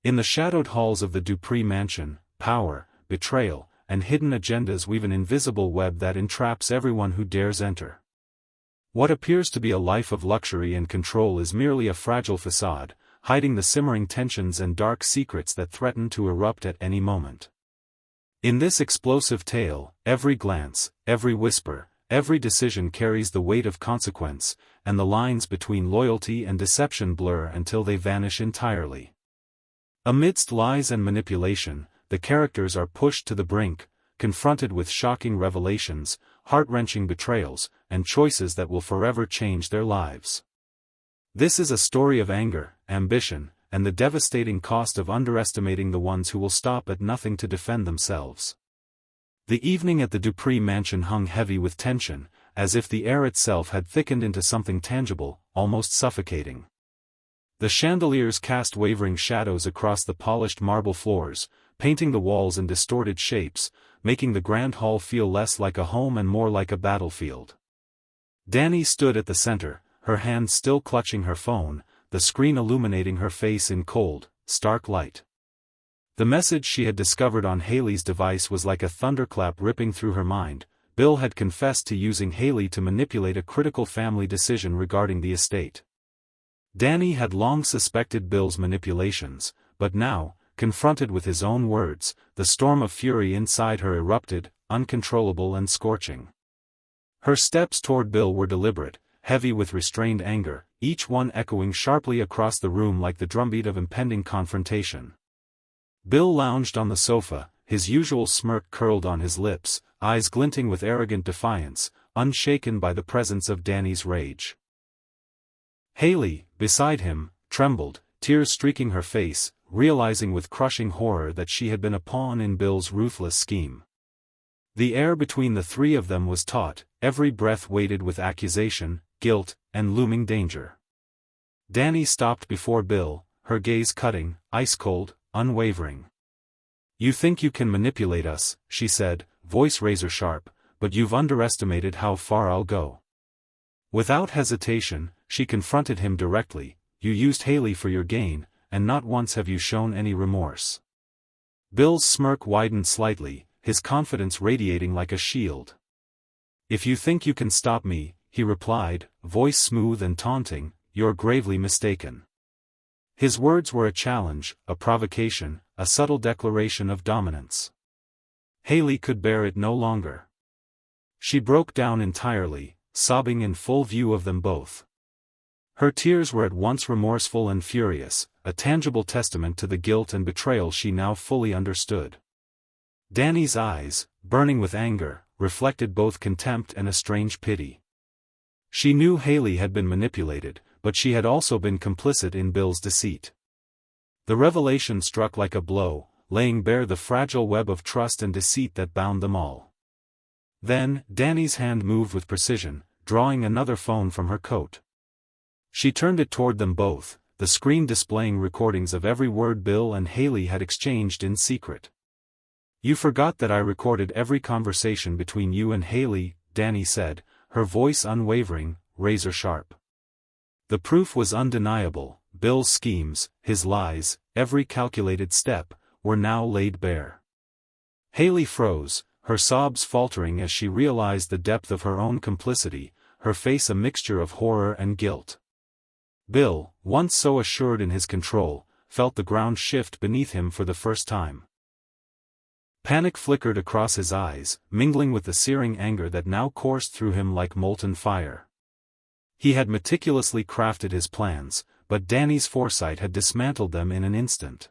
In the shadowed halls of the Dupree mansion, power, betrayal, and hidden agendas weave an invisible web that entraps everyone who dares enter. What appears to be a life of luxury and control is merely a fragile facade, hiding the simmering tensions and dark secrets that threaten to erupt at any moment. In this explosive tale, every glance, every whisper, every decision carries the weight of consequence, and the lines between loyalty and deception blur until they vanish entirely. Amidst lies and manipulation, the characters are pushed to the brink, confronted with shocking revelations, heart-wrenching betrayals, and choices that will forever change their lives. This is a story of anger, ambition, and the devastating cost of underestimating the ones who will stop at nothing to defend themselves. The evening at the Dupree mansion hung heavy with tension, as if the air itself had thickened into something tangible, almost suffocating. The chandeliers cast wavering shadows across the polished marble floors, painting the walls in distorted shapes, making the grand hall feel less like a home and more like a battlefield. Dani stood at the center, her hand still clutching her phone, the screen illuminating her face in cold, stark light. The message she had discovered on Hayley's device was like a thunderclap ripping through her mind. Bill had confessed to using Hayley to manipulate a critical family decision regarding the estate. Dani had long suspected Bill's manipulations, but now, confronted with his own words, the storm of fury inside her erupted, uncontrollable and scorching. Her steps toward Bill were deliberate, heavy with restrained anger, each one echoing sharply across the room like the drumbeat of impending confrontation. Bill lounged on the sofa, his usual smirk curled on his lips, eyes glinting with arrogant defiance, unshaken by the presence of Dani's rage. Hayley, beside him, trembled, tears streaking her face, realizing with crushing horror that she had been a pawn in Bill's ruthless scheme. The air between the three of them was taut, every breath weighted with accusation, guilt, and looming danger. Dani stopped before Bill, her gaze cutting, ice-cold, unwavering. "You think you can manipulate us," she said, voice razor-sharp, "but you've underestimated how far I'll go." Without hesitation, she confronted him directly. "You used Hayley for your gain, and not once have you shown any remorse." Bill's smirk widened slightly, his confidence radiating like a shield. "If you think you can stop me," he replied, voice smooth and taunting, "you're gravely mistaken." His words were a challenge, a provocation, a subtle declaration of dominance. Hayley could bear it no longer. She broke down entirely, sobbing in full view of them both. Her tears were at once remorseful and furious, a tangible testament to the guilt and betrayal she now fully understood. Dani's eyes, burning with anger, reflected both contempt and a strange pity. She knew Hayley had been manipulated, but she had also been complicit in Bill's deceit. The revelation struck like a blow, laying bare the fragile web of trust and deceit that bound them all. Then, Dani's hand moved with precision, drawing another phone from her coat. She turned it toward them both, the screen displaying recordings of every word Bill and Hayley had exchanged in secret. "You forgot that I recorded every conversation between you and Hayley," Dani said, her voice unwavering, razor-sharp. The proof was undeniable. Bill's schemes, his lies, every calculated step, were now laid bare. Hayley froze, her sobs faltering as she realized the depth of her own complicity, her face a mixture of horror and guilt. Bill, once so assured in his control, felt the ground shift beneath him for the first time. Panic flickered across his eyes, mingling with the searing anger that now coursed through him like molten fire. He had meticulously crafted his plans, but Dani's foresight had dismantled them in an instant.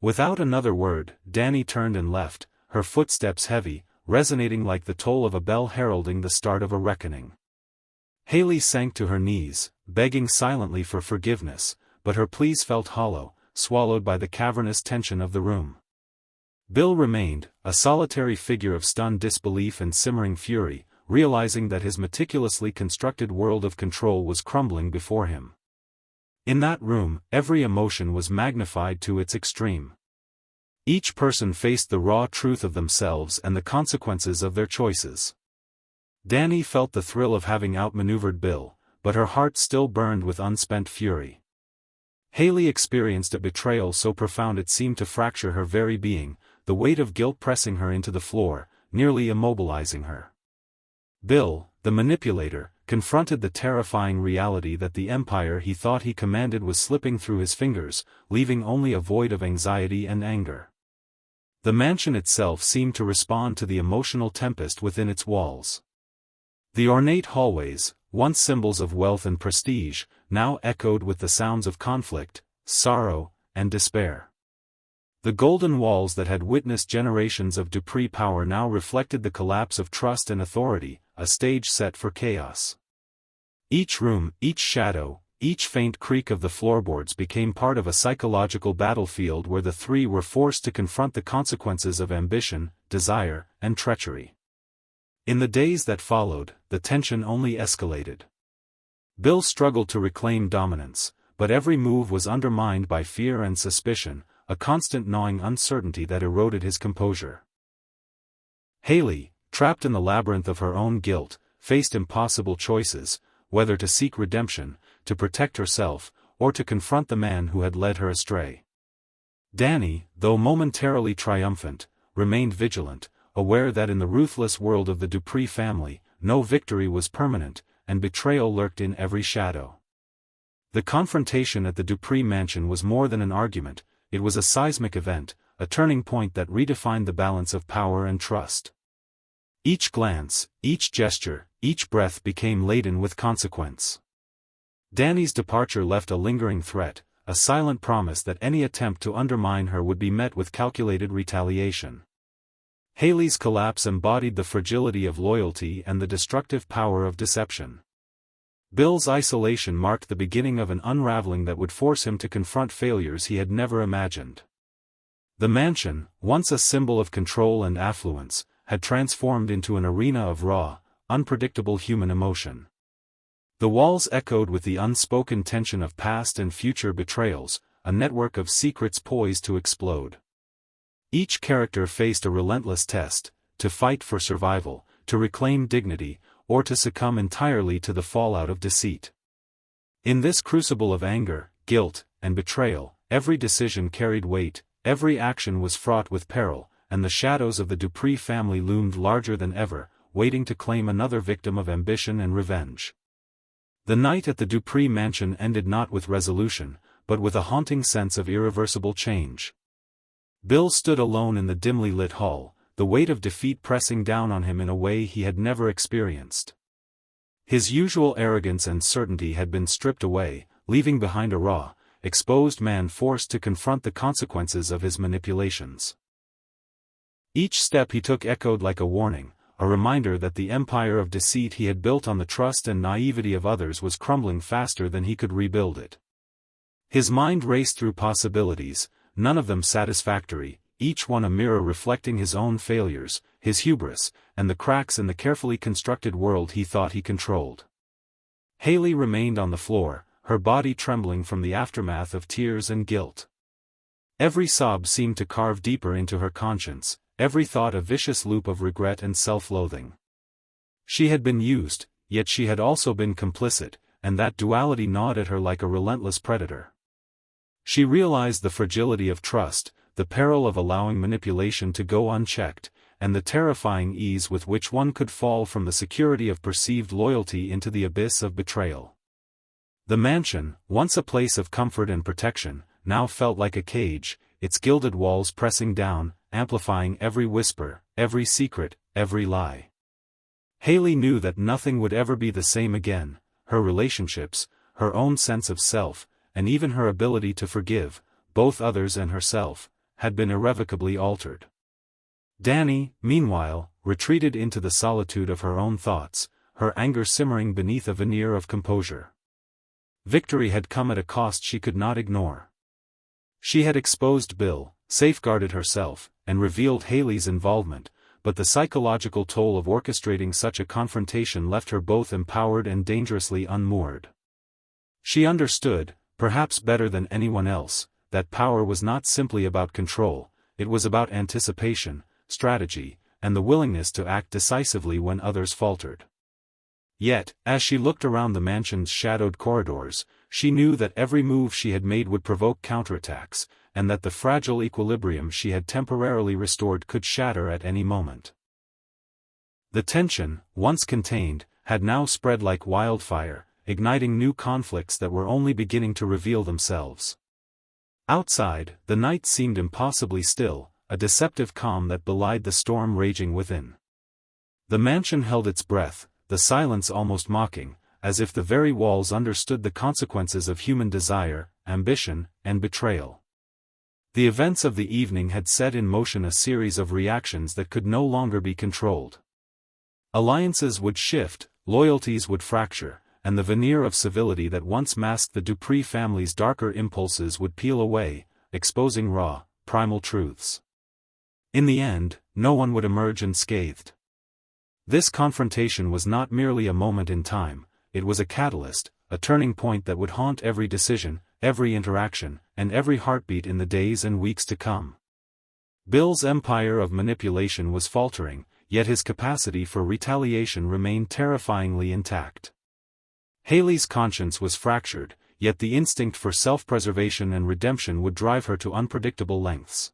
Without another word, Dani turned and left, her footsteps heavy, resonating like the toll of a bell heralding the start of a reckoning. Hayley sank to her knees, begging silently for forgiveness, but her pleas felt hollow, swallowed by the cavernous tension of the room. Bill remained, a solitary figure of stunned disbelief and simmering fury, realizing that his meticulously constructed world of control was crumbling before him. In that room, every emotion was magnified to its extreme. Each person faced the raw truth of themselves and the consequences of their choices. Dani felt the thrill of having outmaneuvered Bill, but her heart still burned with unspent fury. Hayley experienced a betrayal so profound it seemed to fracture her very being, the weight of guilt pressing her into the floor, nearly immobilizing her. Bill, the manipulator, confronted the terrifying reality that the empire he thought he commanded was slipping through his fingers, leaving only a void of anxiety and anger. The mansion itself seemed to respond to the emotional tempest within its walls. The ornate hallways, once symbols of wealth and prestige, now echoed with the sounds of conflict, sorrow, and despair. The golden walls that had witnessed generations of Dupree power now reflected the collapse of trust and authority, a stage set for chaos. Each room, each shadow, each faint creak of the floorboards became part of a psychological battlefield where the three were forced to confront the consequences of ambition, desire, and treachery. In the days that followed, the tension only escalated. Bill struggled to reclaim dominance, but every move was undermined by fear and suspicion, a constant gnawing uncertainty that eroded his composure. Hayley, trapped in the labyrinth of her own guilt, faced impossible choices, whether to seek redemption, to protect herself, or to confront the man who had led her astray. Dani, though momentarily triumphant, remained vigilant, aware that in the ruthless world of the Dupree family, no victory was permanent, and betrayal lurked in every shadow. The confrontation at the Dupree mansion was more than an argument, it was a seismic event, a turning point that redefined the balance of power and trust. Each glance, each gesture, each breath became laden with consequence. Dani's departure left a lingering threat, a silent promise that any attempt to undermine her would be met with calculated retaliation. Hayley's collapse embodied the fragility of loyalty and the destructive power of deception. Bill's isolation marked the beginning of an unraveling that would force him to confront failures he had never imagined. The mansion, once a symbol of control and affluence, had transformed into an arena of raw, unpredictable human emotion. The walls echoed with the unspoken tension of past and future betrayals, a network of secrets poised to explode. Each character faced a relentless test, to fight for survival, to reclaim dignity, or to succumb entirely to the fallout of deceit. In this crucible of anger, guilt, and betrayal, every decision carried weight, every action was fraught with peril, and the shadows of the Dupree family loomed larger than ever, waiting to claim another victim of ambition and revenge. The night at the Dupree mansion ended not with resolution, but with a haunting sense of irreversible change. Bill stood alone in the dimly lit hall, the weight of defeat pressing down on him in a way he had never experienced. His usual arrogance and certainty had been stripped away, leaving behind a raw, exposed man forced to confront the consequences of his manipulations. Each step he took echoed like a warning, a reminder that the empire of deceit he had built on the trust and naivety of others was crumbling faster than he could rebuild it. His mind raced through possibilities, none of them satisfactory, each one a mirror reflecting his own failures, his hubris, and the cracks in the carefully constructed world he thought he controlled. Hayley remained on the floor, her body trembling from the aftermath of tears and guilt. Every sob seemed to carve deeper into her conscience, every thought a vicious loop of regret and self-loathing. She had been used, yet she had also been complicit, and that duality gnawed at her like a relentless predator. She realized the fragility of trust, the peril of allowing manipulation to go unchecked, and the terrifying ease with which one could fall from the security of perceived loyalty into the abyss of betrayal. The mansion, once a place of comfort and protection, now felt like a cage, its gilded walls pressing down, amplifying every whisper, every secret, every lie. Hayley knew that nothing would ever be the same again, her relationships, her own sense of self, and even her ability to forgive, both others and herself, had been irrevocably altered. Dani, meanwhile, retreated into the solitude of her own thoughts, her anger simmering beneath a veneer of composure. Victory had come at a cost she could not ignore. She had exposed Bill, safeguarded herself, and revealed Hayley's involvement, but the psychological toll of orchestrating such a confrontation left her both empowered and dangerously unmoored. She understood, perhaps better than anyone else, that power was not simply about control, it was about anticipation, strategy, and the willingness to act decisively when others faltered. Yet, as she looked around the mansion's shadowed corridors, she knew that every move she had made would provoke counterattacks, and that the fragile equilibrium she had temporarily restored could shatter at any moment. The tension, once contained, had now spread like wildfire, igniting new conflicts that were only beginning to reveal themselves. Outside, the night seemed impossibly still, a deceptive calm that belied the storm raging within. The mansion held its breath, the silence almost mocking, as if the very walls understood the consequences of human desire, ambition, and betrayal. The events of the evening had set in motion a series of reactions that could no longer be controlled. Alliances would shift, loyalties would fracture, and the veneer of civility that once masked the Dupree family's darker impulses would peel away, exposing raw, primal truths. In the end, no one would emerge unscathed. This confrontation was not merely a moment in time, it was a catalyst, a turning point that would haunt every decision, every interaction, and every heartbeat in the days and weeks to come. Bill's empire of manipulation was faltering, yet his capacity for retaliation remained terrifyingly intact. Hayley's conscience was fractured, yet the instinct for self-preservation and redemption would drive her to unpredictable lengths.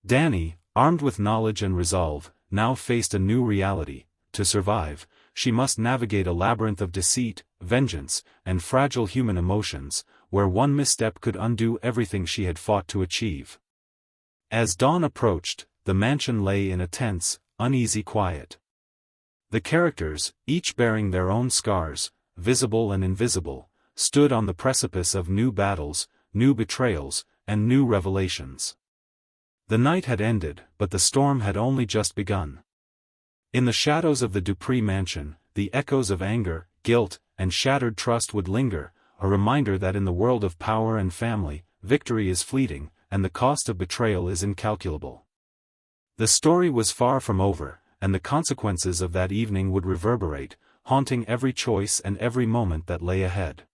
Dani, armed with knowledge and resolve, now faced a new reality. To survive, she must navigate a labyrinth of deceit, vengeance, and fragile human emotions, where one misstep could undo everything she had fought to achieve. As dawn approached, the mansion lay in a tense, uneasy quiet. The characters, each bearing their own scars, visible and invisible, stood on the precipice of new battles, new betrayals, and new revelations. The night had ended, but the storm had only just begun. In the shadows of the Dupree mansion, the echoes of anger, guilt, and shattered trust would linger, a reminder that in the world of power and family, victory is fleeting, and the cost of betrayal is incalculable. The story was far from over, and the consequences of that evening would reverberate, haunting every choice and every moment that lay ahead.